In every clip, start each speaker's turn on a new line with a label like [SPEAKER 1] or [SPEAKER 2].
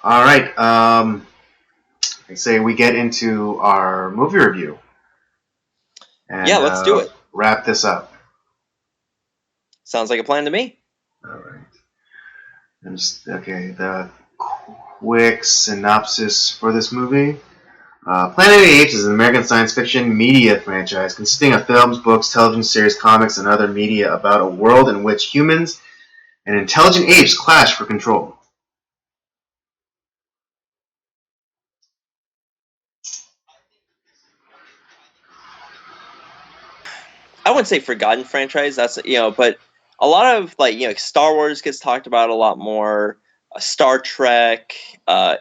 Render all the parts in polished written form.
[SPEAKER 1] All right. I say we get into our movie review. And,
[SPEAKER 2] yeah, let's do it.
[SPEAKER 1] Wrap this up.
[SPEAKER 2] Sounds like a plan to me.
[SPEAKER 1] All right. The quick synopsis for this movie. Planet of the Apes is an American science fiction media franchise consisting of films, books, television series, comics, and other media about a world in which humans and intelligent apes clash for control.
[SPEAKER 2] I wouldn't say forgotten franchise. That's but a lot of Star Wars gets talked about a lot more. Star Trek,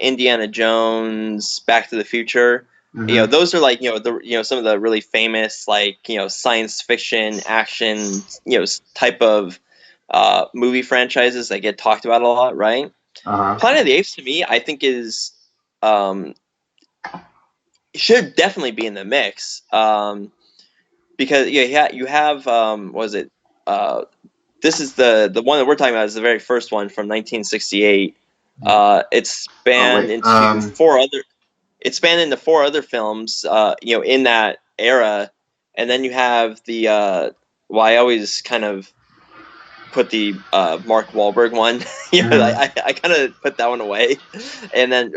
[SPEAKER 2] Indiana Jones, Back to the Future.
[SPEAKER 1] Mm-hmm.
[SPEAKER 2] Those are some of the really famous science fiction action type of movie franchises that get talked about a lot, right?
[SPEAKER 1] Uh-huh.
[SPEAKER 2] Planet of the Apes to me, I think is should definitely be in the mix. Because you have this is the one that we're talking about is the very first one from 1968. It spanned into four other films in that era, and then you have the I always kind of put the Mark Wahlberg one. I kind of put that one away, and then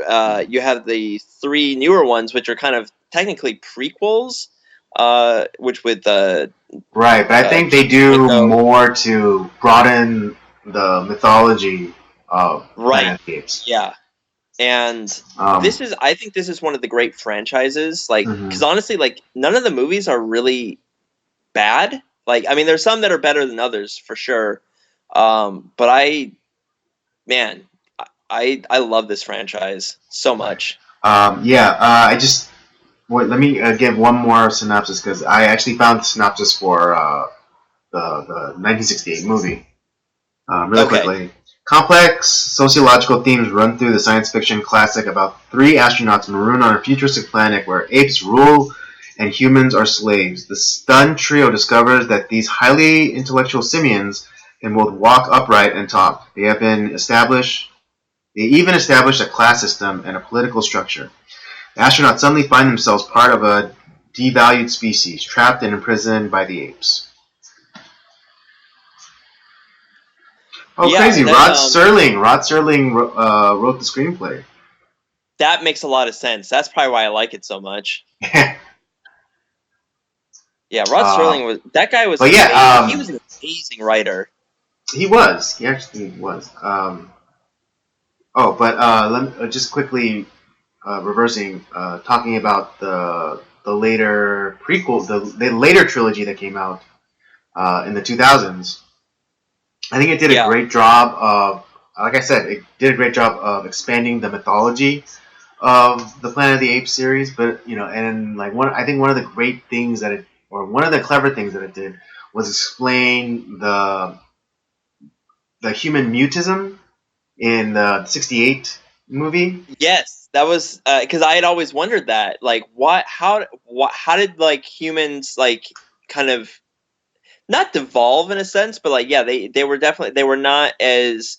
[SPEAKER 2] you have the three newer ones, which are kind of technically prequels. Which with
[SPEAKER 1] right, but I think they do more to broaden the mythology of Planet of the Apes.
[SPEAKER 2] Yeah, and I think this is one of the great franchises. Because honestly, none of the movies are really bad. There's some that are better than others for sure. But I love this franchise so much.
[SPEAKER 1] Let me give one more synopsis because I actually found the synopsis for the 1968 movie. Really quickly. Complex sociological themes run through the science fiction classic about three astronauts marooned on a futuristic planet where apes rule and humans are slaves. The stunned trio discovers that these highly intellectual simians can both walk upright and talk. They even establish a class system and a political structure. The astronauts suddenly find themselves part of a devalued species, trapped and imprisoned by the apes. Oh, yeah, crazy! Rod Serling wrote the screenplay.
[SPEAKER 2] That makes a lot of sense. That's probably why I like it so much. Yeah, Rod Serling was that guy was. He was an amazing writer.
[SPEAKER 1] He was. He actually was. Let me just quickly reversing, talking about the later prequel, the later trilogy that came out in the 2000s. I think it did a great job of, like I said, it did a great job of expanding the mythology of the Planet of the Apes series. But I think one of the great things one of the clever things that it did was explain the human mutism in the 68 movie.
[SPEAKER 2] Yes, that was because I had always wondered that, how did humans kind of not devolve in a sense, but they were not as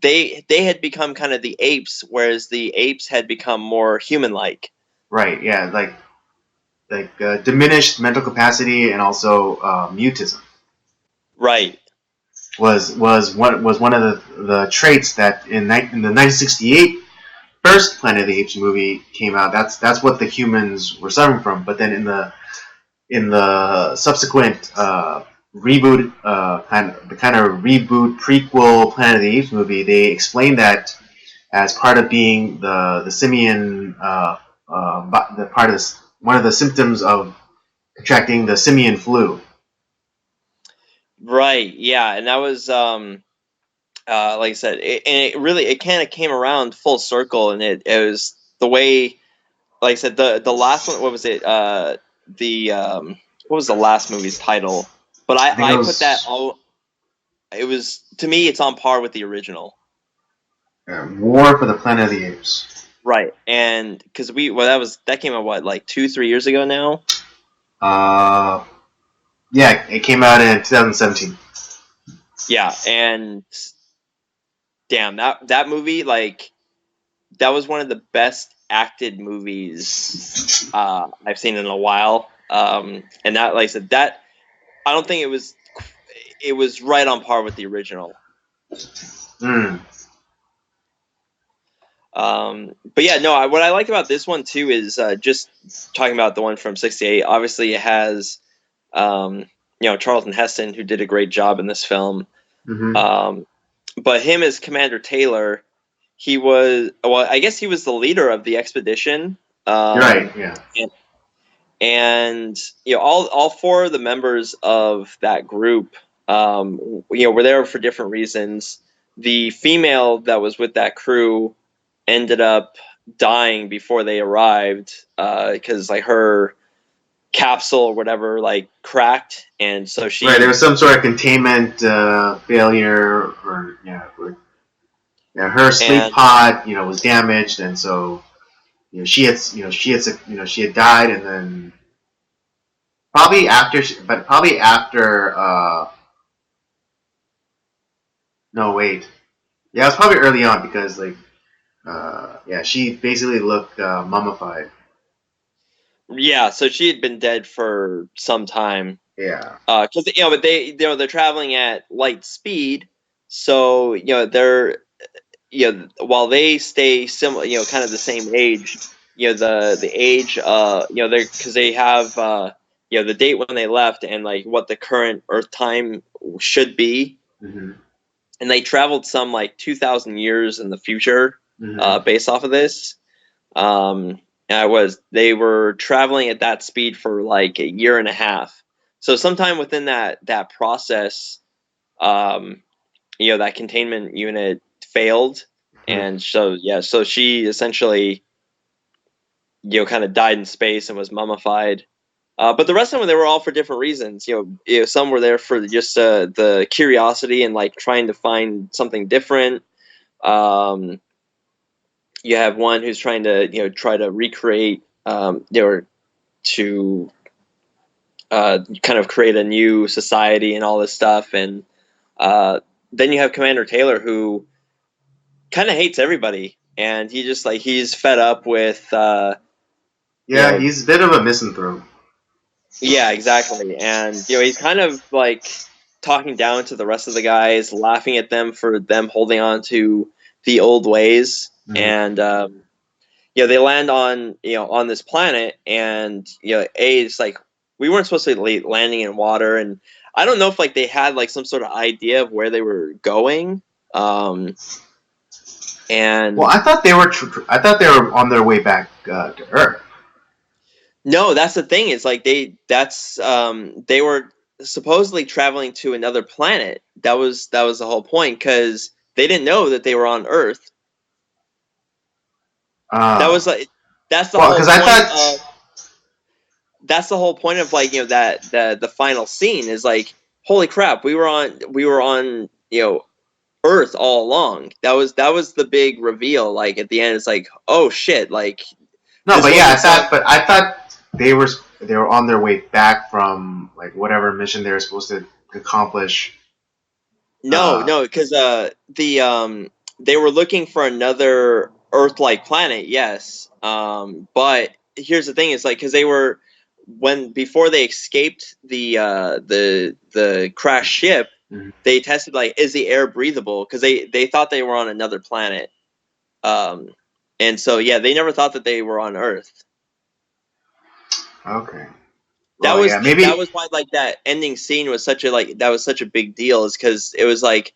[SPEAKER 2] they had become kind of the apes, whereas the apes had become more human-like.
[SPEAKER 1] Right. Yeah. Diminished mental capacity and also mutism.
[SPEAKER 2] Right.
[SPEAKER 1] Was one of the traits that in the 1968 first Planet of the Apes movie came out. That's what the humans were suffering from. But then in the subsequent reboot, kind of reboot prequel Planet of the Apes movie, they explained that as part of being the simian, the part of one of the symptoms of contracting the simian flu.
[SPEAKER 2] Right. Yeah, and that was like I said, it kind of came around full circle, and it was the way, like I said, the last one. What was it? What was the last movie's title? But I put that all. It was, to me, it's on par with the original.
[SPEAKER 1] War for the Planet of the Apes.
[SPEAKER 2] Right, and because that came out 2-3 years ago now.
[SPEAKER 1] Yeah, it came out in 2017.
[SPEAKER 2] Yeah, and damn, that movie, like, that was one of the best acted movies I've seen in a while. And that, like I said, that I don't think it was right on par with the original.
[SPEAKER 1] Mm.
[SPEAKER 2] But yeah, no, what I like about this one too is just talking about the one from '68. Obviously, it has Charlton Heston, who did a great job in this film.
[SPEAKER 1] Mm-hmm.
[SPEAKER 2] But him as Commander Taylor, he was, well, I guess he was the leader of the expedition.
[SPEAKER 1] You're right. Yeah.
[SPEAKER 2] And all four of the members of that group, were there for different reasons. The female that was with that crew ended up dying before they arrived because like her capsule or whatever like cracked, and so she
[SPEAKER 1] Right. There was some sort of containment failure, or her sleep pod was damaged, and so she had she had died, and then probably after. No, wait. Yeah, it was probably early on because she basically looked mummified.
[SPEAKER 2] Yeah, so she had been dead for some time.
[SPEAKER 1] Yeah.
[SPEAKER 2] Because but they're traveling at light speed, so they're while they stay similar, kind of the same age. The age, they because they have the date when they left and like what the current Earth time should be.
[SPEAKER 1] Mm-hmm.
[SPEAKER 2] And they traveled some like 2,000 years in the future,
[SPEAKER 1] Mm-hmm.
[SPEAKER 2] based off of this. They were traveling at that speed for like a year and a half. So sometime within that process, that containment unit failed, and so she essentially, kind of died in space and was mummified. But the rest of them, they were all for different reasons. Some were there for just the curiosity and like trying to find something different. You have one who's trying to try to recreate, or to kind of create a new society and all this stuff. And then you have Commander Taylor, who kind of hates everybody, and he's fed up with.
[SPEAKER 1] He's a bit of a misanthrope.
[SPEAKER 2] Yeah, exactly, and he's kind of like talking down to the rest of the guys, laughing at them for them holding on to the old ways.
[SPEAKER 1] Mm-hmm.
[SPEAKER 2] And they land on this planet, and it's like we weren't supposed to be landing in water, and I don't know if like they had like some sort of idea of where they were going. And
[SPEAKER 1] I thought they were on their way back to Earth.
[SPEAKER 2] No, that's the thing. Is like they were supposedly traveling to another planet. That was the whole point, because they didn't know that they were on Earth. That was like that's the whole point that's the whole point of like that the final scene is like, holy crap, we were on Earth all along. That was the big reveal. Like at the end, it's like, oh shit, like
[SPEAKER 1] no, but yeah, I thought they were on their way back from like whatever mission they were supposed to accomplish.
[SPEAKER 2] No, because they were looking for another Earth-like planet, yes. But here's the thing: is like because they were before they escaped the crashed ship,
[SPEAKER 1] Mm-hmm.
[SPEAKER 2] they tested like, is the air breathable? Because they thought they were on another planet. And so they never thought that they were on Earth.
[SPEAKER 1] Okay.
[SPEAKER 2] That was why like that ending scene was such a big deal, is because it was like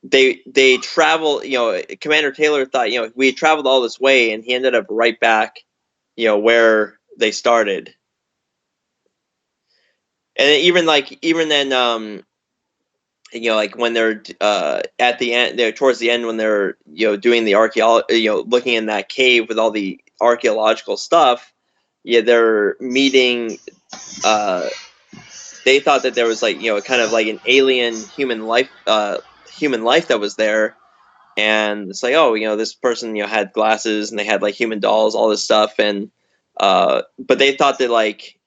[SPEAKER 2] they travel. Commander Taylor thought we traveled all this way, and he ended up right back where they started. And even then, like when they're at the end, they're towards the end when they're doing the archaeology, looking in that cave with all the archaeological stuff. They're meeting. They thought that there was like kind of like an alien human life that was there, and it's like, oh, this person had glasses and they had like human dolls, all this stuff, and but they thought that like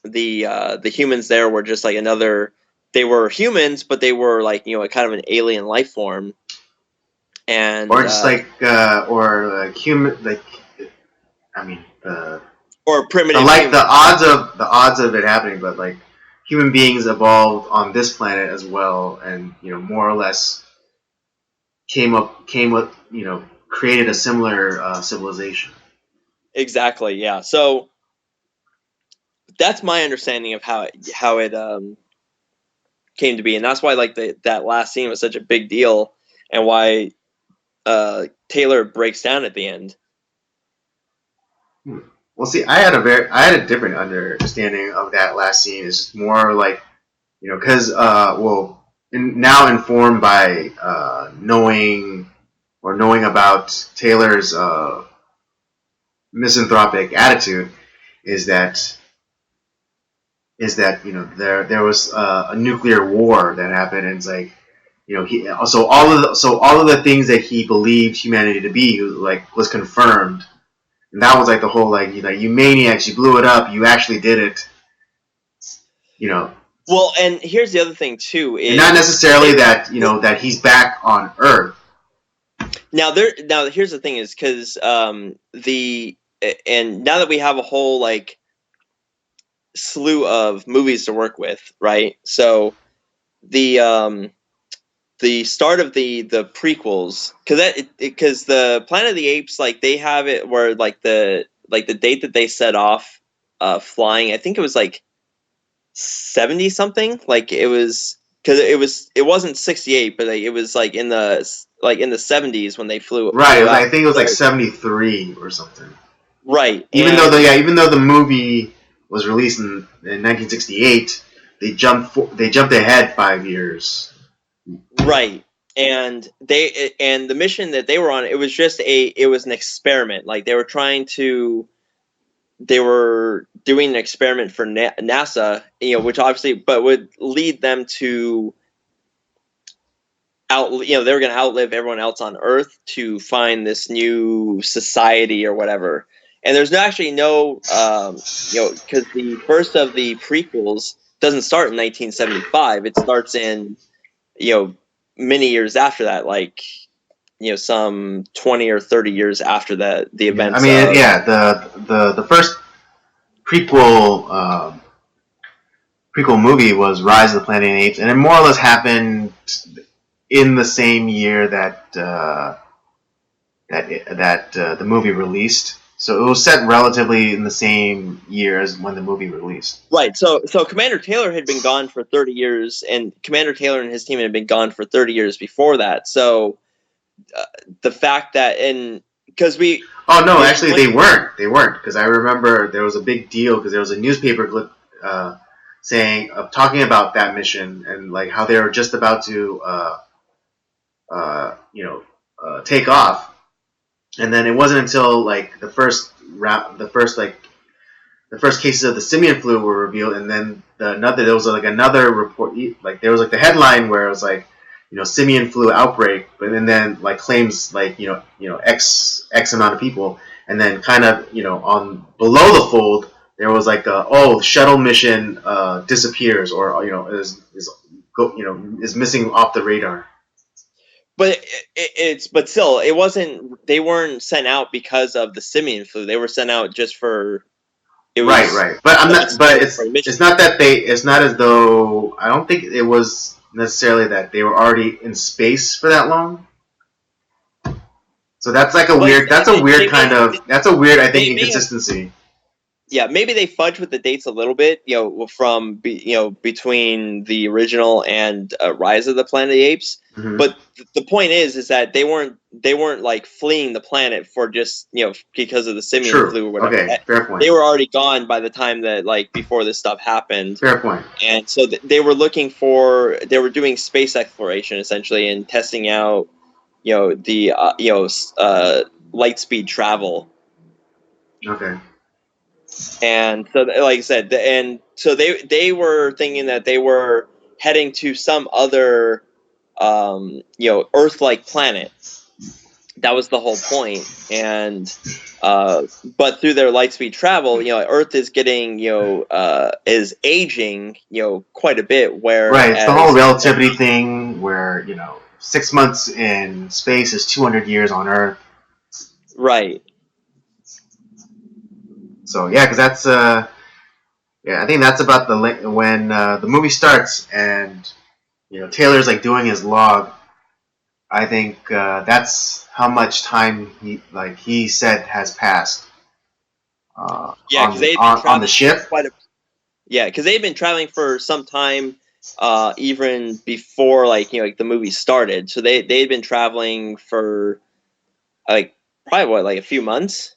[SPEAKER 2] the humans there were just like another they were humans, but they were like, you know, a kind of an alien life form. And
[SPEAKER 1] or just or human, I mean,
[SPEAKER 2] or primitive
[SPEAKER 1] the odds of it happening, but like human beings evolved on this planet as well, and you know, more or less came up, you know, created a similar civilization.
[SPEAKER 2] Exactly, yeah. So that's my understanding of how it came to be, and that's why like that last scene was such a big deal, and why Taylor breaks down at the end.
[SPEAKER 1] Well, see, I had a different understanding of that last scene. It's just more like, you know, because now informed by knowing about Taylor's misanthropic attitude, is that you know, there was a nuclear war that happened, and it's like, you know, all of the things that he believed humanity to be, like, was confirmed. And that was like the whole, like, you know, you maniacs, you blew it up, you actually did it. You know.
[SPEAKER 2] Well, and here's the other thing too, is
[SPEAKER 1] and not necessarily that, you know, that he's back on Earth.
[SPEAKER 2] Now here's the thing, is because and now that we have a whole like slew of movies to work with, right? So the start of the prequels, because the Planet of the Apes, like, they have it where like the date that they set off flying, I think it was like 70 something, like it was, because it wasn't 68, but like, it was like in the 70s when they flew
[SPEAKER 1] Right,
[SPEAKER 2] out.
[SPEAKER 1] I think it was like 73 or something.
[SPEAKER 2] Right.
[SPEAKER 1] Even though the movie was released in 1968, they jumped ahead 5 years.
[SPEAKER 2] Right. And the mission that they were on, it was an experiment. Like, they were doing an experiment for NASA, you know, which obviously, but would lead them to they were going to outlive everyone else on Earth to find this new society or whatever. And there's actually no, you know, because the first of the prequels doesn't start in 1975. It starts in, you know, many years after that, like, you know, some 20 or 30 years after the events.
[SPEAKER 1] I mean, the first prequel movie was Rise of the Planet of the Apes, and it more or less happened in the same year that the movie released. So it was set relatively in the same year as when the movie released.
[SPEAKER 2] Right. So Commander Taylor had been gone for 30 years, and Commander Taylor and his team had been gone for 30 years before that. So the fact that, and because we...
[SPEAKER 1] Oh, no, actually they weren't. They weren't, because I remember there was a big deal, because there was a newspaper clip talking about that mission, and like how they were just about to take off. And then it wasn't until like the first cases of the simian flu were revealed, and then there was like another report, like there was like the headline where it was like, you know, simian flu outbreak, but then like claims like, you know X amount of people, and then kind of, you know, on below the fold there was like shuttle mission disappears, or, you know, is missing off the radar.
[SPEAKER 2] But but still, it wasn't. They weren't sent out because of the simian flu. They were sent out just for. It was,
[SPEAKER 1] right. But I'm not. But it's not that they. It's not as though, I don't think it was necessarily that they were already in space for that long. So that's like a weird. That's a weird kind of. That's a weird, I think, inconsistency.
[SPEAKER 2] Yeah, maybe they fudged with the dates a little bit, you know, between the original and Rise of the Planet of the Apes.
[SPEAKER 1] Mm-hmm.
[SPEAKER 2] But the point is that they weren't like fleeing the planet for just, you know, because of the simian flu or whatever.
[SPEAKER 1] Okay, fair point.
[SPEAKER 2] They were already gone by the time that, like, before this stuff happened.
[SPEAKER 1] Fair point.
[SPEAKER 2] And so they were doing space exploration essentially, and testing out, you know, the light speed travel.
[SPEAKER 1] Okay.
[SPEAKER 2] And so, like I said, and so they were thinking that they were heading to some other, you know, Earth-like planet, that was the whole point. And but through their light speed travel, Earth is getting is aging quite a bit.
[SPEAKER 1] Right, it's the whole
[SPEAKER 2] Whereas
[SPEAKER 1] relativity thing where 6 months in space is 200 years on Earth.
[SPEAKER 2] right.
[SPEAKER 1] So yeah, because that's I think that's about when the movie starts and Taylor's like doing his log. I think that's how much time he said has passed
[SPEAKER 2] Yeah, because they've been
[SPEAKER 1] on the
[SPEAKER 2] traveling
[SPEAKER 1] ship.
[SPEAKER 2] because they've been traveling for some time, even before the movie started. So they'd been traveling for probably a few months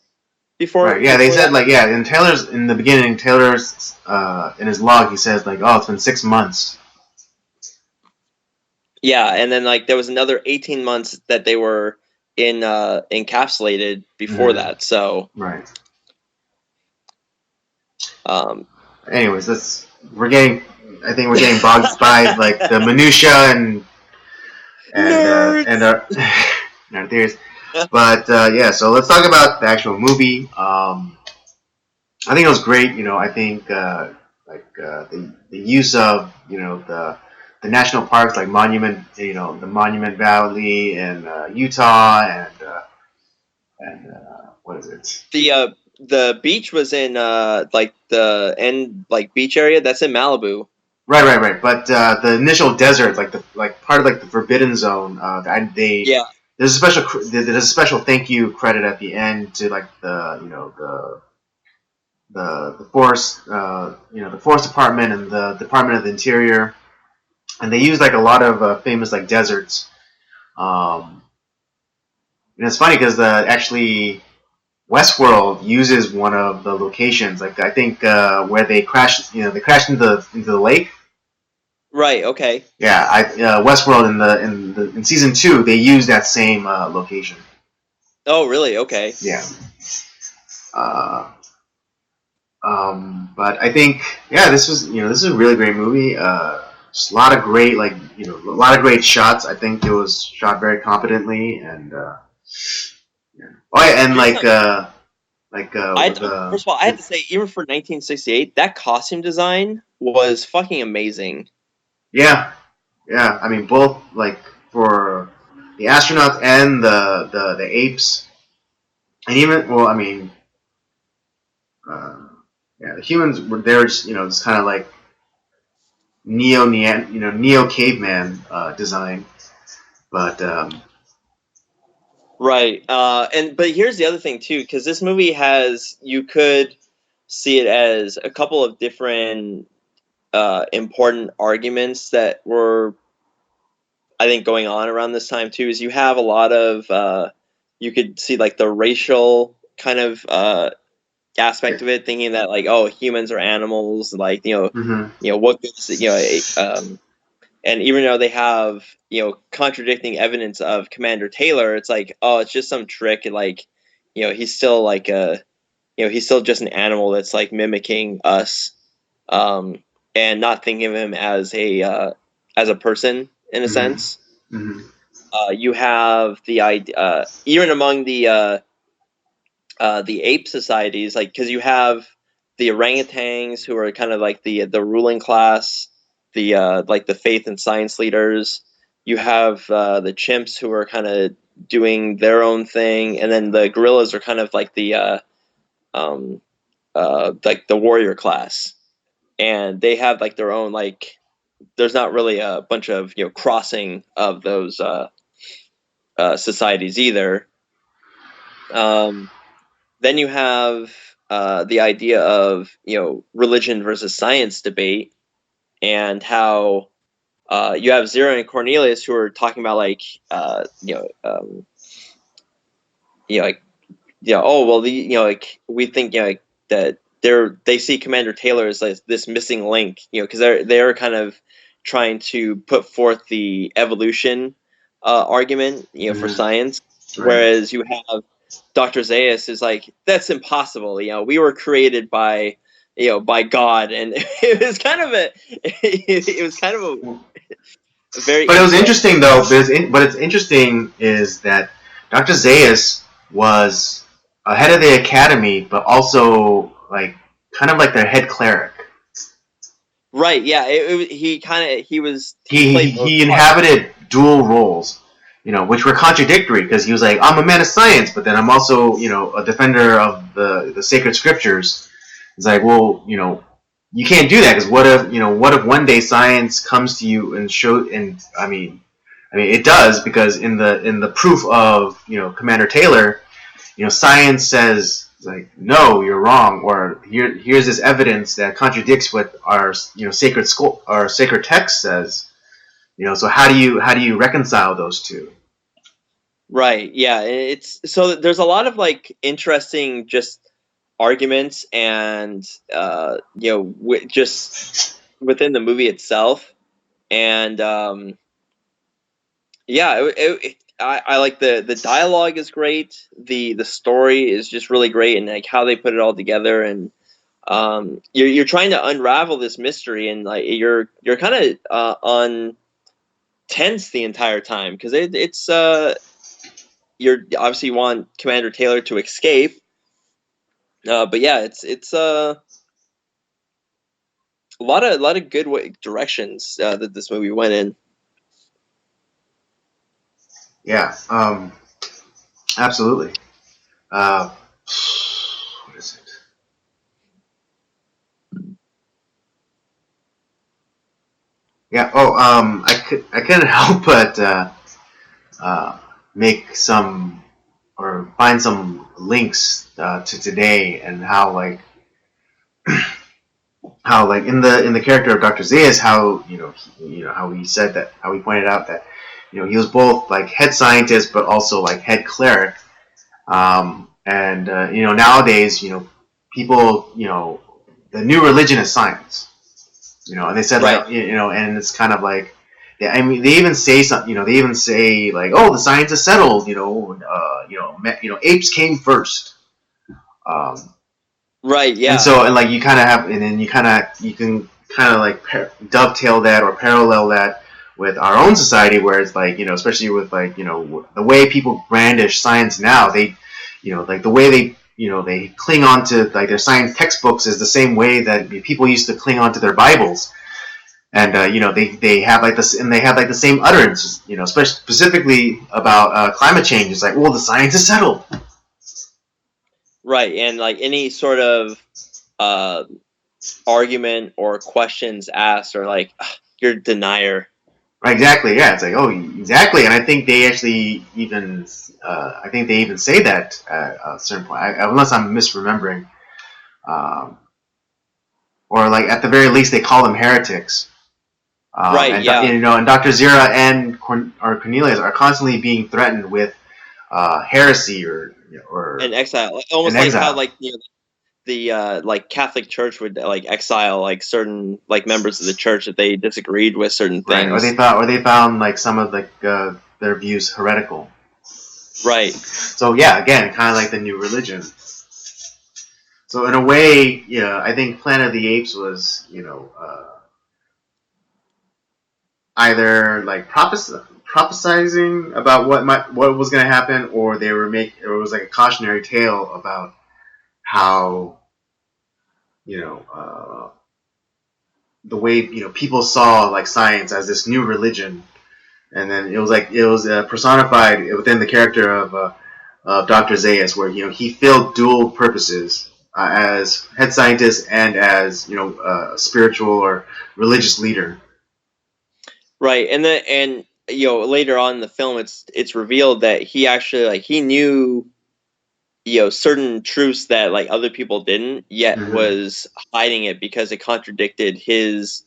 [SPEAKER 1] Right. Yeah, they said
[SPEAKER 2] that.
[SPEAKER 1] in the beginning, Taylor's in his log he says it's been 6 months.
[SPEAKER 2] Yeah, and then there was another 18 months that they were encapsulated before that. So
[SPEAKER 1] right.
[SPEAKER 2] Anyways,
[SPEAKER 1] I think we're getting bogged by the minutia and our theories. But so let's talk about the actual movie. I think it was great. I think the use of the national parks like Monument, the Monument Valley in Utah and what is it?
[SPEAKER 2] The beach was in the end beach area that's in Malibu.
[SPEAKER 1] Right. But the initial desert, part of the Forbidden Zone, there's a special thank you credit at the end to the forest the forest department and the Department of the Interior, and they use a lot of famous deserts. And it's funny because actually Westworld uses one of the locations. I think where they crashed, they crashed into the lake.
[SPEAKER 2] Right. Okay.
[SPEAKER 1] Yeah, Westworld in season 2 they used that same location.
[SPEAKER 2] Oh, really? Okay.
[SPEAKER 1] Yeah. But I think this is a really great movie. Just a lot of great a lot of great shots. I think it was shot very competently and
[SPEAKER 2] first of all, I have to say, even for 1968, that costume design was fucking amazing.
[SPEAKER 1] Yeah. I mean, both for the astronauts and the apes, and even the humans were there. It's kind of neo caveman design, but
[SPEAKER 2] right. But here's the other thing too, because this movie you could see it as a couple of different important arguments that were, I think, going on around this time too. Is you have a lot of you could see the racial kind of aspect of it, thinking that humans are animals, what good and even though they have contradicting evidence of Commander Taylor, it's it's just some trick, and he's still he's still just an animal that's mimicking us, and not thinking of him as a person in a sense. You have the idea, even among the ape societies, because you have the orangutans who are kind of the ruling class, the the faith and science leaders. You have the chimps who are kind of doing their own thing, and then the gorillas are kind of the warrior class, and they have their own There's not really a bunch of crossing of those societies either. Then you have the idea of religion versus science debate, and how you have Zero and Cornelius who are talking about oh well, we think that they see Commander Taylor as this missing link, because they're kind of trying to put forth the evolution argument for science, whereas you have Dr. Zaius is that's impossible. We were created by God, and it was kind of a very.
[SPEAKER 1] But it was interesting though. But it's interesting is that Dr. Zaius was head of the academy, but also like kind of like their head cleric.
[SPEAKER 2] Right. Yeah. He played both
[SPEAKER 1] He
[SPEAKER 2] parts.
[SPEAKER 1] inhabited dual roles, which were contradictory because he was like, I'm a man of science, but then I'm also, a defender of the sacred scriptures. It's like, well, you can't do that because what if one day science comes to you and I mean, it does because in the proof of Commander Taylor, science says like, no, you're wrong, or here's this evidence that contradicts what our sacred text says. So how do you reconcile those two?
[SPEAKER 2] Right. Yeah. It's so there's a lot of like interesting just arguments and just within the movie itself, and yeah, I like the dialogue is great. The story is just really great, and like how they put it all together, and you're trying to unravel this mystery, and like you're kind of on tense the entire time because it's you're obviously you want Commander Taylor to escape, but yeah, it's a lot of good directions that this movie went in.
[SPEAKER 1] Yeah, absolutely. Uh, what is it? Yeah. Oh, I couldn't help but uh, make some or find some links to today and how like in the character of Dr. Zaius, how how he said that, how he pointed out that he was both like head scientist but also like head cleric. And nowadays, people, the new religion is science. And they said
[SPEAKER 2] Right.
[SPEAKER 1] like, and it's kind of like, yeah, I mean, they even say something. They even say like, oh, the science is settled. Apes came first. Um,
[SPEAKER 2] Right.
[SPEAKER 1] and
[SPEAKER 2] Yeah.
[SPEAKER 1] so, and like you kind of have, and then you can kind of like dovetail that or parallel that with our own society, where it's like, especially with like, the way people brandish science now, they, like the way they cling on to like their science textbooks is the same way that people used to cling on to their Bibles. And they have like this, and they have like the same utterances, especially specifically about climate change. It's like, well, the science is settled.
[SPEAKER 2] Right. And like any sort of uh, argument or questions asked, or like you're a denier.
[SPEAKER 1] Right, exactly. Yeah, it's like, oh, exactly. And I think they actually even, say that at a certain point, unless I'm misremembering, um, or like at the very least they call them heretics.
[SPEAKER 2] Right.
[SPEAKER 1] And
[SPEAKER 2] Yeah.
[SPEAKER 1] and Dr. Zira and Cornelius are constantly being threatened with heresy or
[SPEAKER 2] And exile, almost
[SPEAKER 1] an
[SPEAKER 2] like how
[SPEAKER 1] exile.
[SPEAKER 2] like the like Catholic Church would like exile like certain like members of the church if they disagreed with certain
[SPEAKER 1] Right,
[SPEAKER 2] things.
[SPEAKER 1] or they found like some of like their views heretical.
[SPEAKER 2] Right.
[SPEAKER 1] So yeah, again, kind of like the new religion. So in a way, yeah, I think Planet of the Apes was, either like prophesizing about what was going to happen, or it was like a cautionary tale about how the way people saw like science as this new religion, and then it was personified within the character of Dr. Zaius, where he filled dual purposes as head scientist and as a spiritual or religious leader.
[SPEAKER 2] Right. And then later on in the film it's revealed that he actually like he knew certain truths that like other people didn't, yet
[SPEAKER 1] Mm-hmm.
[SPEAKER 2] was hiding it because it contradicted his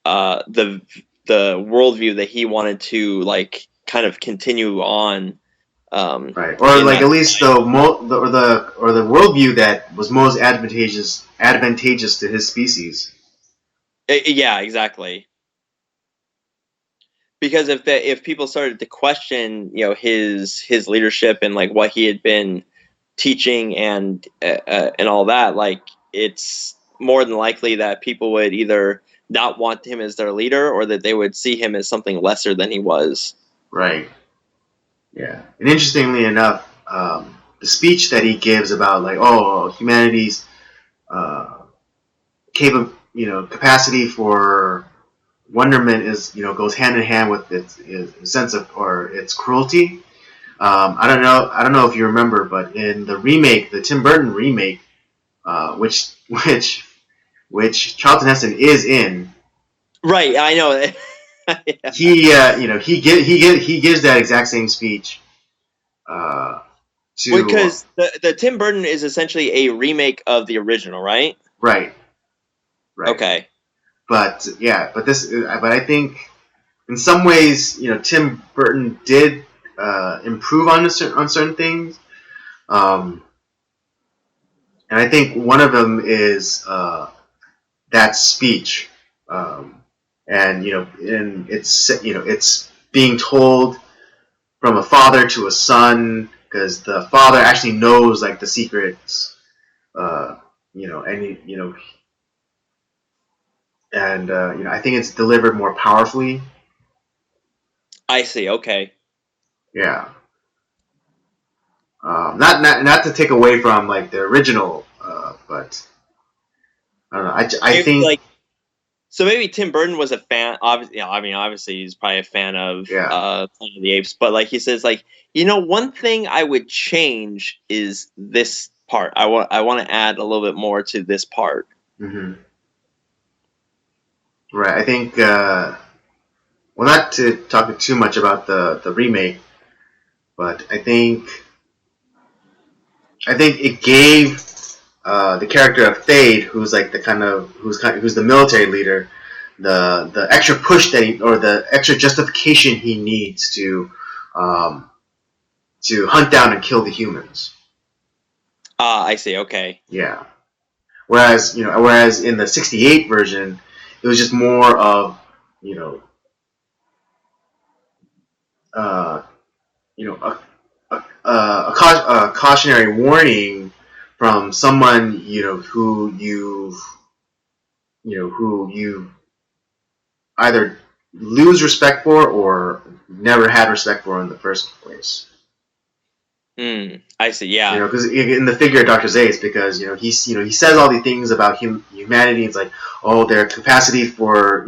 [SPEAKER 2] the worldview that he wanted to like kind of continue on.
[SPEAKER 1] Right, or
[SPEAKER 2] In
[SPEAKER 1] like
[SPEAKER 2] that
[SPEAKER 1] at least the worldview that was most advantageous to his species.
[SPEAKER 2] yeah, exactly. Because if people started to question his leadership and like what he had been teaching and all that, like it's more than likely that people would either not want him as their leader or that they would see him as something lesser than he was.
[SPEAKER 1] Right. Yeah, and interestingly enough, the speech that he gives about like, oh, humanity's capacity for wonderment is goes hand in hand with its sense of or its cruelty. I don't know if you remember, but in the remake, the Tim Burton remake, which Charlton Heston is in,
[SPEAKER 2] Right, I know. Yeah.
[SPEAKER 1] he gives that exact same speech to
[SPEAKER 2] Because the Tim Burton is essentially a remake of the original, right?
[SPEAKER 1] right.
[SPEAKER 2] Okay.
[SPEAKER 1] But yeah, but I think in some ways, Tim Burton did improve on certain things, and I think one of them is that speech, and it's being told from a father to a son because the father actually knows like the secrets, and I think it's delivered more powerfully.
[SPEAKER 2] I see. Okay.
[SPEAKER 1] Yeah. Not to take away from like the original, but I don't know. I think
[SPEAKER 2] Like, so maybe Tim Burton was a fan. Obviously, I mean, obviously he's probably a fan of
[SPEAKER 1] yeah.
[SPEAKER 2] Planet of the Apes. But like he says, like one thing I would change is this part. I want to add a little bit more to this part.
[SPEAKER 1] Mm-hmm. Right. I think well, not to talk too much about the remake, but I think it gave the character of Thade, who's like who's the military leader, the extra push or the extra justification he needs um, to hunt down and kill the humans.
[SPEAKER 2] I see. Okay.
[SPEAKER 1] Yeah. Whereas in the '68 version, it was just more of you know uh, a cautionary warning from someone who you either lose respect for or never had respect for in the first place.
[SPEAKER 2] I see. Yeah.
[SPEAKER 1] Because in the figure of Dr. Zaius, because he says all these things about humanity. It's like, oh, their capacity for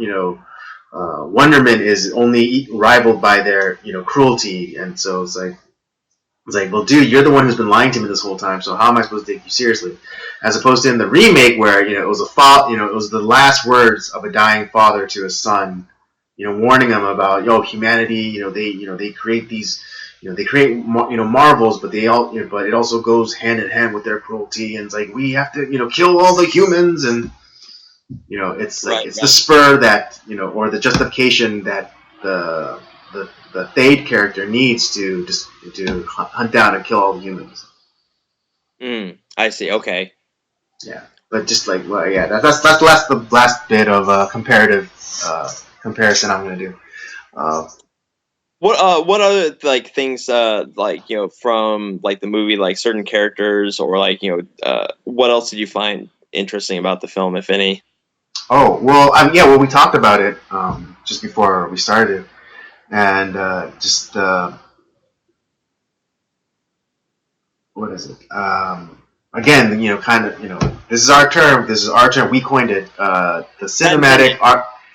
[SPEAKER 1] wonderment is only rivaled by their cruelty, and so it's like, well, dude, you're the one who's been lying to me this whole time. So how am I supposed to take you seriously? As opposed to in the remake, where it was it was the last words of a dying father to his son, warning him about humanity. They create these, they create marvels, but but it also goes hand in hand with their cruelty. And it's like we have to kill all the humans, and it's like
[SPEAKER 2] Right.
[SPEAKER 1] it's the spur that or the justification that the Thade character needs to hunt down and kill all the humans.
[SPEAKER 2] I see. Okay.
[SPEAKER 1] Yeah, but just like that's the last bit of comparative comparison I'm gonna do.
[SPEAKER 2] What other like things like from like the movie, like certain characters, or like what else did you find interesting about the film, if any?
[SPEAKER 1] Oh well, we talked about it just before we started, and just what is it? Again, this is our term. This is our term. We coined it. The cinematic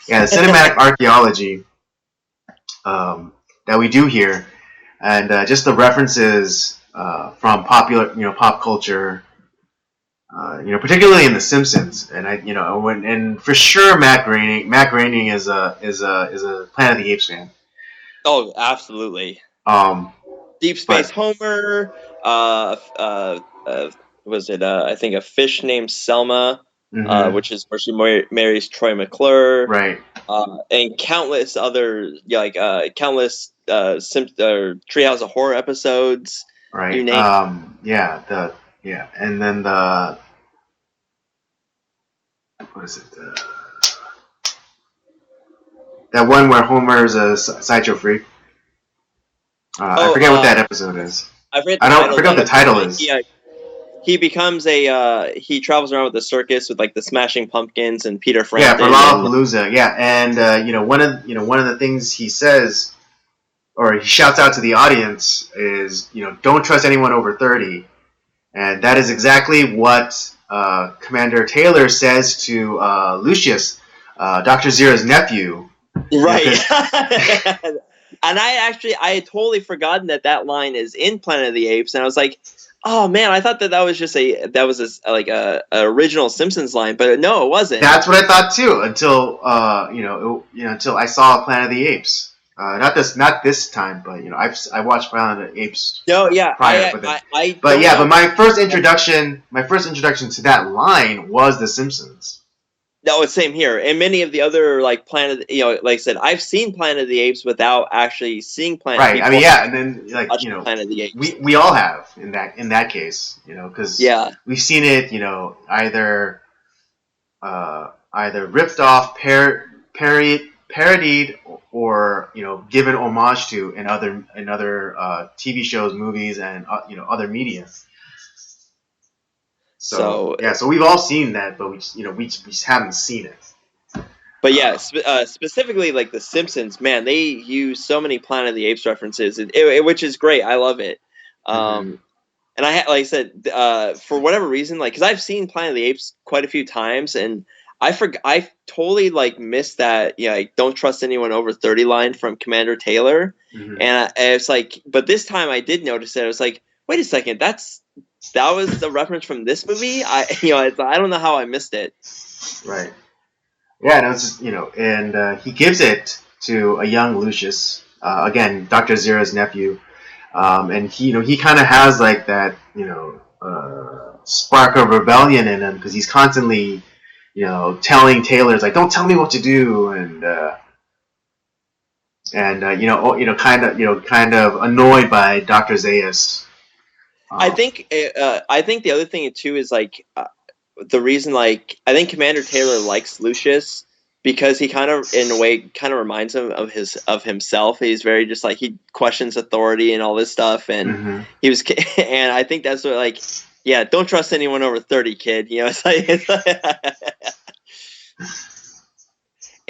[SPEAKER 1] the cinematic archaeology that we do here, and just the references from pop culture. Particularly in The Simpsons, and and for sure Matt Groening is a Planet of the Apes fan.
[SPEAKER 2] Oh, absolutely. Deep Space
[SPEAKER 1] But
[SPEAKER 2] Homer. Was it? I think a fish named Selma, which is where she marries Troy McClure.
[SPEAKER 1] right.
[SPEAKER 2] And countless other countless Treehouse of Horror episodes.
[SPEAKER 1] Right.
[SPEAKER 2] You name.
[SPEAKER 1] And then what is it? That one where Homer's a sideshow freak. I forget what that episode is.
[SPEAKER 2] I forget
[SPEAKER 1] what the title is.
[SPEAKER 2] He becomes he travels around with the circus with like the Smashing Pumpkins and Peter Frampton.
[SPEAKER 1] Yeah, for Lollapalooza. Yeah, and one of the things he says or he shouts out to the audience is, don't trust anyone over 30. And that is exactly what Commander Taylor says to Lucius, Dr. Zero's nephew.
[SPEAKER 2] Right. And I had totally forgotten that line is in Planet of the Apes, and I was like, oh man, I thought that was just a original Simpsons line, but no, it wasn't.
[SPEAKER 1] That's what I thought too, until until I saw Planet of the Apes. Not this time, but I watched Planet of the Apes.
[SPEAKER 2] No, yeah,
[SPEAKER 1] prior, but my first introduction to that line was The Simpsons.
[SPEAKER 2] No, it's same here, and many of the other like Planet, like I said, I've seen Planet of the Apes without actually seeing Planet.
[SPEAKER 1] Right, I mean, yeah, and then
[SPEAKER 2] Planet of the Apes.
[SPEAKER 1] we all have in that case, because we've seen it, either ripped off, parodied, or given homage to in other TV shows, movies, and other media. So we've all seen that, but we just haven't seen it.
[SPEAKER 2] But yeah, specifically like The Simpsons, man, they use so many Planet of the Apes references, which is great. I love it. And like I said, for whatever reason, like because I've seen Planet of the Apes quite a few times, and I totally like missed that like, don't trust anyone over 30 line from Commander Taylor, and it's like, but this time I did notice it. I was like, wait a second, that was the reference from this movie. I don't know how I missed it.
[SPEAKER 1] Right. Yeah, and it's just, and he gives it to a young Lucius, again, Dr. Zero's nephew, and he kind of has like that, spark of rebellion in him because he's constantly, telling Taylor, like, don't tell me what to do, and kind of annoyed by Dr. Zaius.
[SPEAKER 2] I think the other thing too is like the reason, like I think Commander Taylor likes Lucius because he kind of in a way kind of reminds him of himself. He's very just like he questions authority and all this stuff, and he was and I think that's what like don't trust anyone over 30, kid. It's like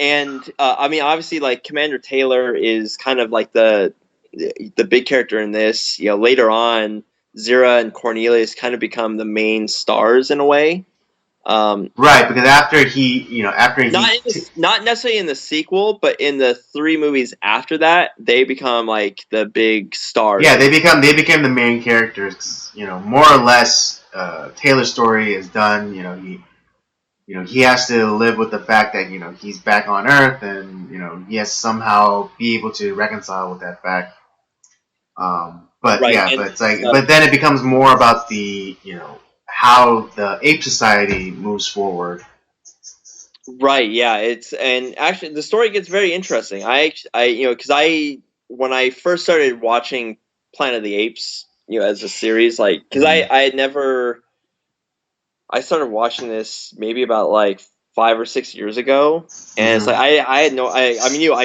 [SPEAKER 2] and I mean obviously like Commander Taylor is kind of like the big character in this. Later on, Zira and Cornelius kind of become the main stars in a way.
[SPEAKER 1] Right, because after he
[SPEAKER 2] not necessarily in the sequel, but in the 3 movies after that, they become like the big stars.
[SPEAKER 1] Yeah, they became the main characters. More or less, Taylor's story is done. He has to live with the fact that he's back on Earth, and he has to somehow be able to reconcile with that fact. But it's like, but then it becomes more about the how the ape society moves forward.
[SPEAKER 2] Right. Yeah. And actually the story gets very interesting. Because when I first started watching Planet of the Apes, as a series, like because I started watching this maybe about like 5 or 6 years ago, and it's like I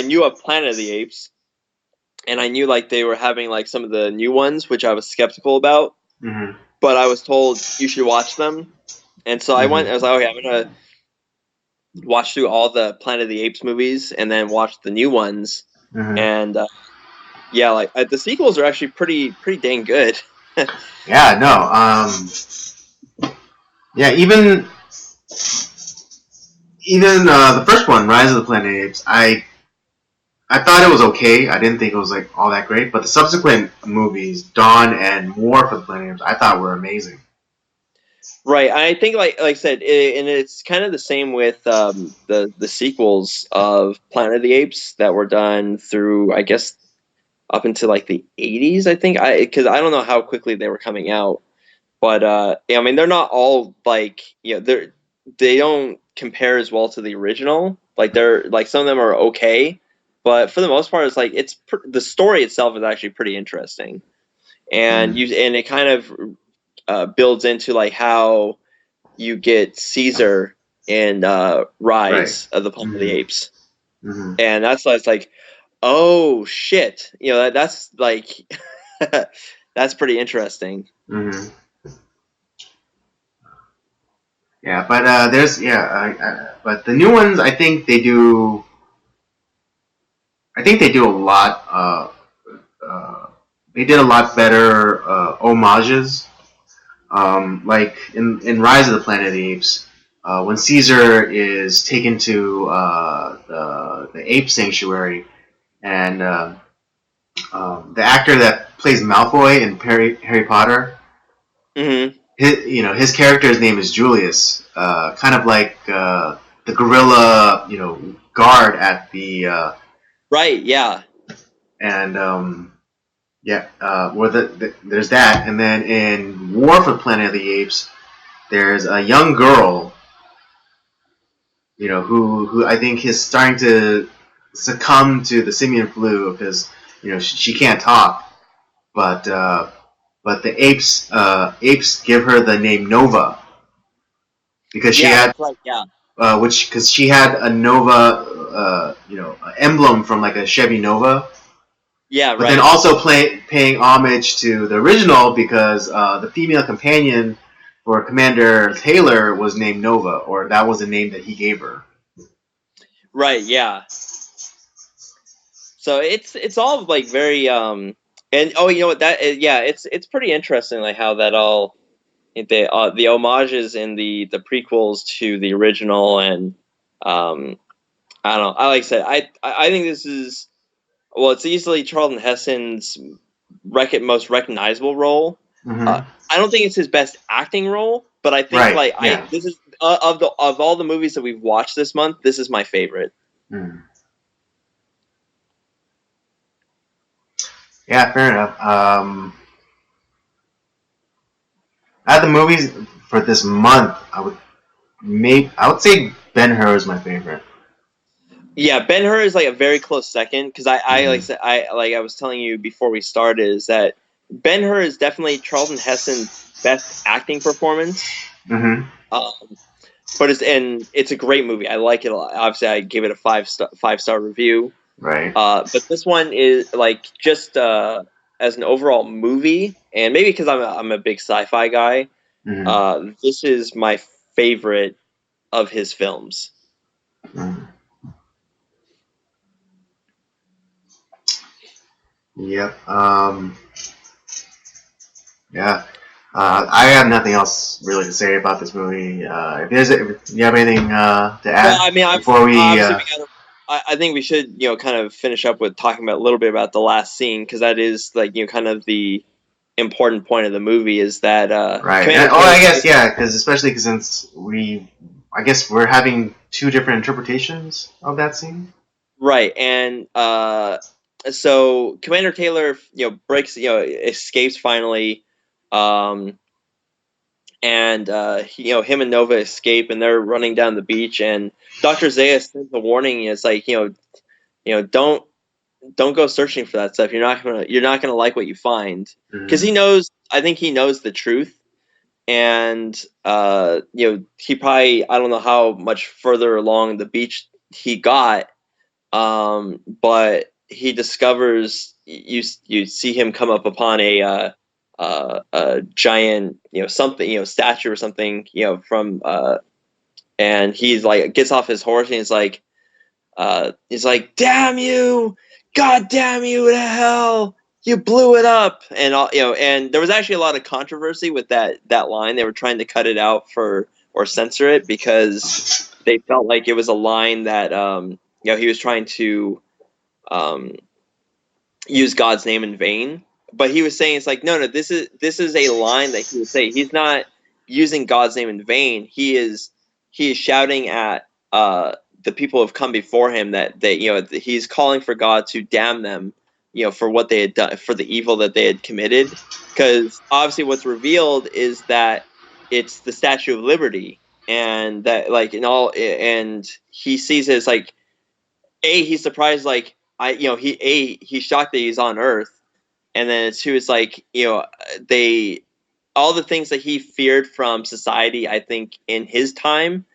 [SPEAKER 2] knew of Planet of the Apes. And I knew like they were having like some of the new ones, which I was skeptical about. But I was told you should watch them, and so I went. I was like, okay, I'm gonna watch through all the Planet of the Apes movies and then watch the new ones. And the sequels are actually pretty dang good.
[SPEAKER 1] Yeah. No. Yeah. Even the first one, Rise of the Planet of the Apes, I thought it was okay. I didn't think it was like all that great, but the subsequent movies, Dawn and War for the Planet of the Apes, I thought were amazing.
[SPEAKER 2] Right, I think like I said, and it's kind of the same with the sequels of Planet of the Apes that were done through, I guess, up until like the 80s. I think because I don't know how quickly they were coming out, but I mean they're not all like they don't compare as well to the original. Like they're like some of them are okay. But for the most part, it's like the story itself is actually pretty interesting, and it kind of builds into like how you get Caesar in Rise of the Planet of the Apes, and that's like, oh shit, that's like that's pretty interesting.
[SPEAKER 1] Yeah, but but the new ones, I think they do a lot they did a lot better homages. Like in Rise of the Planet of the Apes, when Caesar is taken to the ape sanctuary, and the actor that plays Malfoy in Harry Potter,
[SPEAKER 2] Mm-hmm.
[SPEAKER 1] his character's name is Julius, kind of like the gorilla, guard at the
[SPEAKER 2] Right. Yeah.
[SPEAKER 1] and yeah, where there's that, and then in War for the Planet of the Apes, there's a young girl, who I think is starting to succumb to the simian flu because she can't talk, but the apes give her the name Nova because she had
[SPEAKER 2] that's right. Yeah.
[SPEAKER 1] because she had a Nova emblem from like a Chevy Nova.
[SPEAKER 2] Yeah.
[SPEAKER 1] But then
[SPEAKER 2] Right.
[SPEAKER 1] also paying homage to the original because the female companion for Commander Taylor was named Nova, or that was the name that he gave her.
[SPEAKER 2] Right. Yeah. So it's all like very and oh, you know what, yeah, it's pretty interesting like how that all the homages in the prequels to the original. And I don't know, I like I said, I think this is, well, it's easily Charlton Heston's most recognizable role.
[SPEAKER 1] Mm-hmm.
[SPEAKER 2] I don't think it's his best acting role, but I think
[SPEAKER 1] Right. Yeah.
[SPEAKER 2] this is of all the movies that we've watched this month, this is my favorite.
[SPEAKER 1] Mm. Yeah, fair enough. Out of the movies for this month, I would say Ben-Hur is my favorite.
[SPEAKER 2] Yeah, Ben-Hur is like a very close second because I like
[SPEAKER 1] Mm-hmm.
[SPEAKER 2] said, I was telling you before we started, is that Ben-Hur is definitely Charlton Heston's best acting performance.
[SPEAKER 1] Mm-hmm.
[SPEAKER 2] But it's a great movie. I like it a lot. Obviously, I gave it a five-star review.
[SPEAKER 1] Right.
[SPEAKER 2] But this one is like just as an overall movie, and maybe because I'm a big sci-fi guy,
[SPEAKER 1] Mm-hmm.
[SPEAKER 2] this is my favorite of his films.
[SPEAKER 1] Mm-hmm. Yep. Yeah. I have nothing else really to say about this movie. If you have anything to
[SPEAKER 2] Well,
[SPEAKER 1] add
[SPEAKER 2] I mean,
[SPEAKER 1] before we,
[SPEAKER 2] obviously we gotta. I think we should, kind of finish up with talking about a little bit about the last scene, because that is like, kind of the important point of the movie, is that
[SPEAKER 1] right?
[SPEAKER 2] Commander
[SPEAKER 1] I
[SPEAKER 2] Taylor.
[SPEAKER 1] guess yeah, because especially since I guess we're having two different interpretations of that scene.
[SPEAKER 2] Right, and so Commander Taylor, breaks, escapes finally, um, and him and Nova escape, and they're running down the beach, and Dr. Zaius sends a warning. It's like, don't go searching for that stuff. You're not gonna like what you find, because
[SPEAKER 1] Mm-hmm.
[SPEAKER 2] he knows. I think he knows the truth, and he probably, I don't know how much further along the beach he got, but he discovers, you see him come up upon a giant, something, statue or something, from and he's like, gets off his horse, and he's like, damn you, god damn you to hell, you blew it up. And all, and there was actually a lot of controversy with that line. They were trying to cut it out or censor it, because they felt like it was a line that he was trying to um, use God's name in vain. But he was saying, it's like, no, this is a line that he would say. He's not using God's name in vain. He is shouting at the people who have come before him, that he's calling for God to damn them, for what they had done, for the evil that they had committed. Because obviously, what's revealed is that it's the Statue of Liberty, and that, like, in all, and he sees it as like, he's surprised, like, he's shocked that he's on Earth, and then two, it's like, they, all the things that he feared from society, I think, in his time,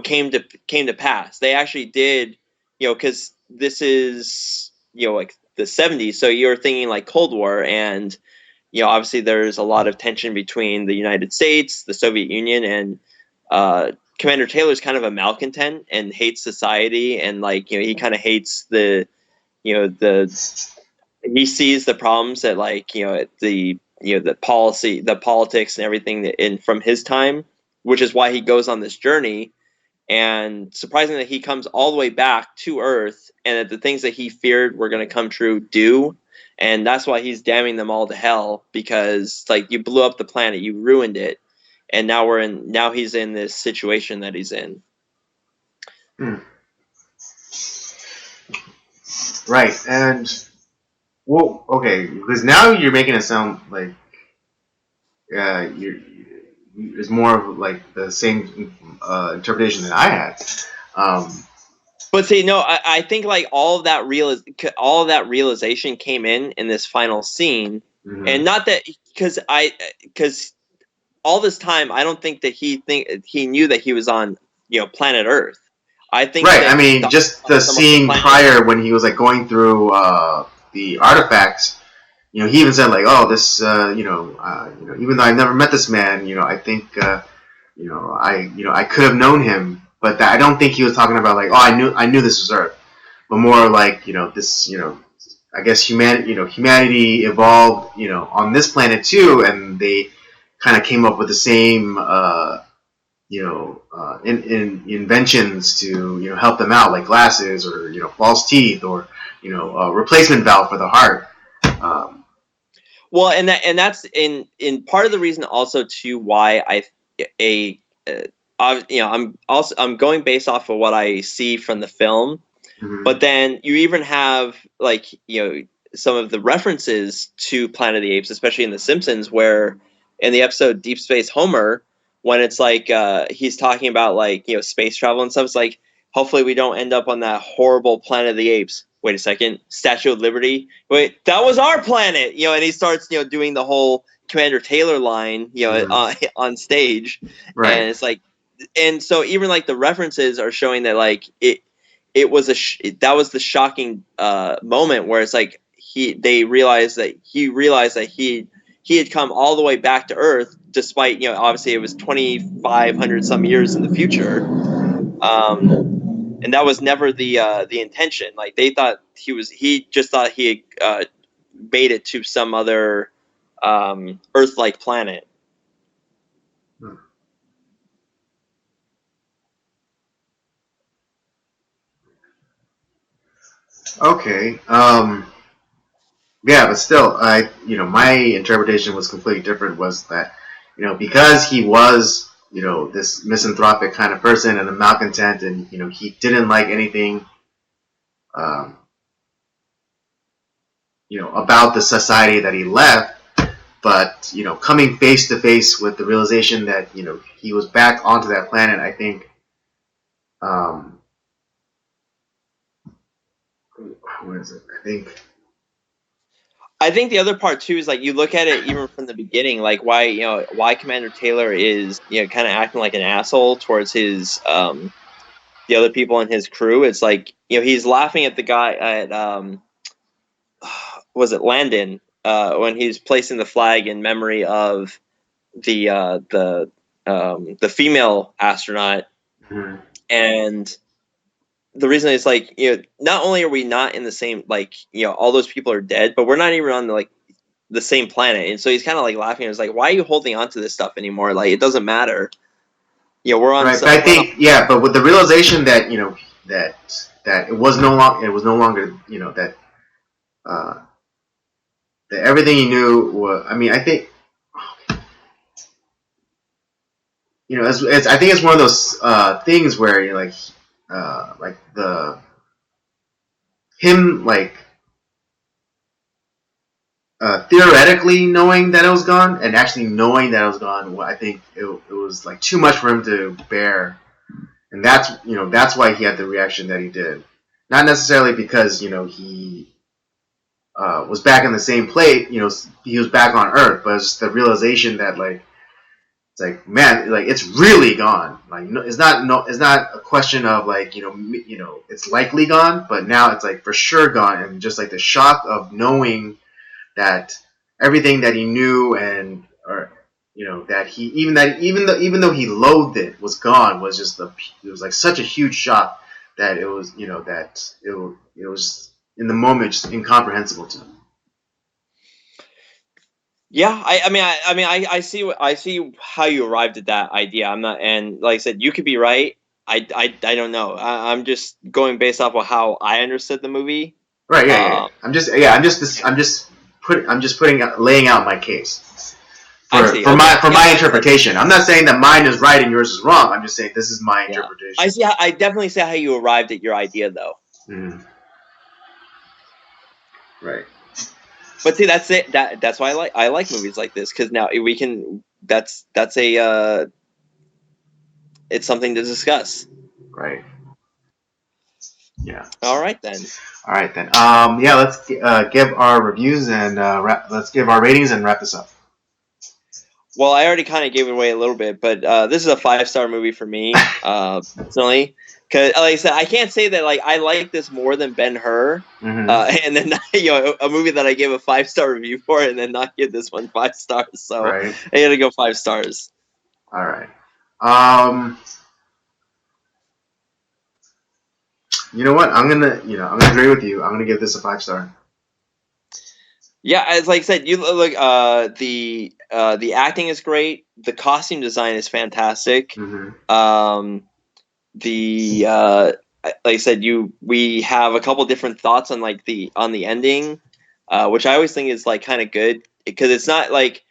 [SPEAKER 2] came to pass. They actually did, because this is, like the 70s, so you're thinking like Cold War, and obviously there's a lot of tension between the United States, the Soviet Union, and Commander Taylor's kind of a malcontent and hates society, and like, he kind of hates the he sees the problems that the policy, the politics, and everything in from his time, which is why he goes on this journey. And surprisingly, he comes all the way back to Earth, and that the things that he feared were going to come true do. And that's why he's damning them all to hell, because like, you blew up the planet, you ruined it, and now he's in this situation that he's in.
[SPEAKER 1] Right, and well, okay, because now you're making it sound like it's more of like the same interpretation that I had.
[SPEAKER 2] But see, no, I think like all of that realization came in this final scene, and not that because all this time I don't think that he knew that he was on planet Earth. I think
[SPEAKER 1] right.
[SPEAKER 2] that
[SPEAKER 1] I mean, just the scene prior when he was like going through the artifacts. He even said like, "Oh, this, even though I've never met this man, I think, I could have known him, but I don't think he was talking about like, oh, I knew this was Earth, but more like, this, I guess humanity evolved, on this planet too, and they kind of came up with the same, inventions to help them out, like glasses or false teeth or a replacement valve for the heart."
[SPEAKER 2] Well, and that's in part of the reason also too why I'm going based off of what I see from the film, but then you even have like some of the references to Planet of the Apes, especially in The Simpsons, where in the episode Deep Space Homer, when it's like he's talking about like space travel and stuff, it's like, hopefully we don't end up on that horrible Planet of the Apes. Wait a second, Statue of Liberty. Wait, that was our planet, and he starts, doing the whole Commander Taylor line, on stage,
[SPEAKER 1] right.
[SPEAKER 2] And it's like, and so even like the references are showing that like it was that was the shocking moment where it's like he realized that he had come all the way back to Earth, despite obviously it was 2,500 some years in the future. And that was never the intention. Like they thought he just thought he had made it to some other Earth-like planet.
[SPEAKER 1] Okay. Yeah, but still, my interpretation was completely different. Was that, because he was, this misanthropic kind of person and a malcontent, and he didn't like anything, um, about the society that he left. But coming face to face with the realization that he was back onto that planet, I think. What is it?
[SPEAKER 2] I think the other part too is like you look at it even from the beginning, like why Commander Taylor is kind of acting like an asshole towards his the other people in his crew. It's like he's laughing at the guy at was it Landon when he's placing the flag in memory of the female astronaut, and the reason is like not only are we not in the same, like all those people are dead, but we're not even on the same planet. And so he's kind of like laughing. It's like, why are you holding on to this stuff anymore? Like it doesn't matter. We're on.
[SPEAKER 1] Right, but I think but with the realization that that it was no longer that that everything he knew was. I mean, I think I think it's one of those things where you're like the him like theoretically knowing that it was gone and actually knowing that it was gone. I think it was like too much for him to bear, and that's why he had the reaction that he did. Not necessarily because he was back in the same place. He was back on Earth, but it's the realization that like it's like, man, like it's really gone. Like it's not a question of like it's likely gone, but now it's like for sure gone, and just like the shock of knowing that everything that he knew and or that he even though he loathed it was gone was just it was like such a huge shock that it was that it was in the moment just incomprehensible to him.
[SPEAKER 2] Yeah, I see how you arrived at that idea. I'm not, and like I said, you could be right. I don't know. I'm just going based off of how I understood the movie.
[SPEAKER 1] Right. Yeah. I'm just laying out my case
[SPEAKER 2] I see.
[SPEAKER 1] for
[SPEAKER 2] Okay.
[SPEAKER 1] my interpretation. I'm not saying that mine is right and yours is wrong. I'm just saying this is my interpretation.
[SPEAKER 2] I see. I definitely see how you arrived at your idea, though.
[SPEAKER 1] Mm. Right.
[SPEAKER 2] But see, that's it. That's why I like movies like this, because now we can. That's a. It's something to discuss.
[SPEAKER 1] Right. Yeah.
[SPEAKER 2] All right then.
[SPEAKER 1] All right then. Yeah. Let's give our reviews and let's give our ratings and wrap this up.
[SPEAKER 2] Well, I already kind of gave it away a little bit, but this is a 5-star movie for me, personally. Because, like I said, I can't say that like I like this more than Ben-Hur, and then a movie that I gave a 5-star review for, and then not give this one 5 stars. So I got to go 5 stars.
[SPEAKER 1] All right. You know what? I'm gonna agree with you. I'm gonna give this a 5-star.
[SPEAKER 2] Yeah, as like I said, you look. The acting is great. The costume design is fantastic. Like I said, we have a couple different thoughts on like the ending, which I always think is like kind of good, because it's not like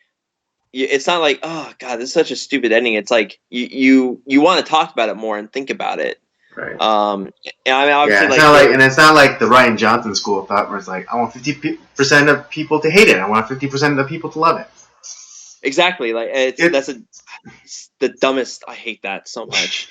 [SPEAKER 2] oh god, this is such a stupid ending. It's like you want to talk about it more and think about it.
[SPEAKER 1] Right.
[SPEAKER 2] And I mean, obviously,
[SPEAKER 1] it's not like the Ryan Johnson school of thought where it's like I want 50% of people to hate it. I want 50% of the people to love it.
[SPEAKER 2] Exactly. Like it's the dumbest. I hate that so much.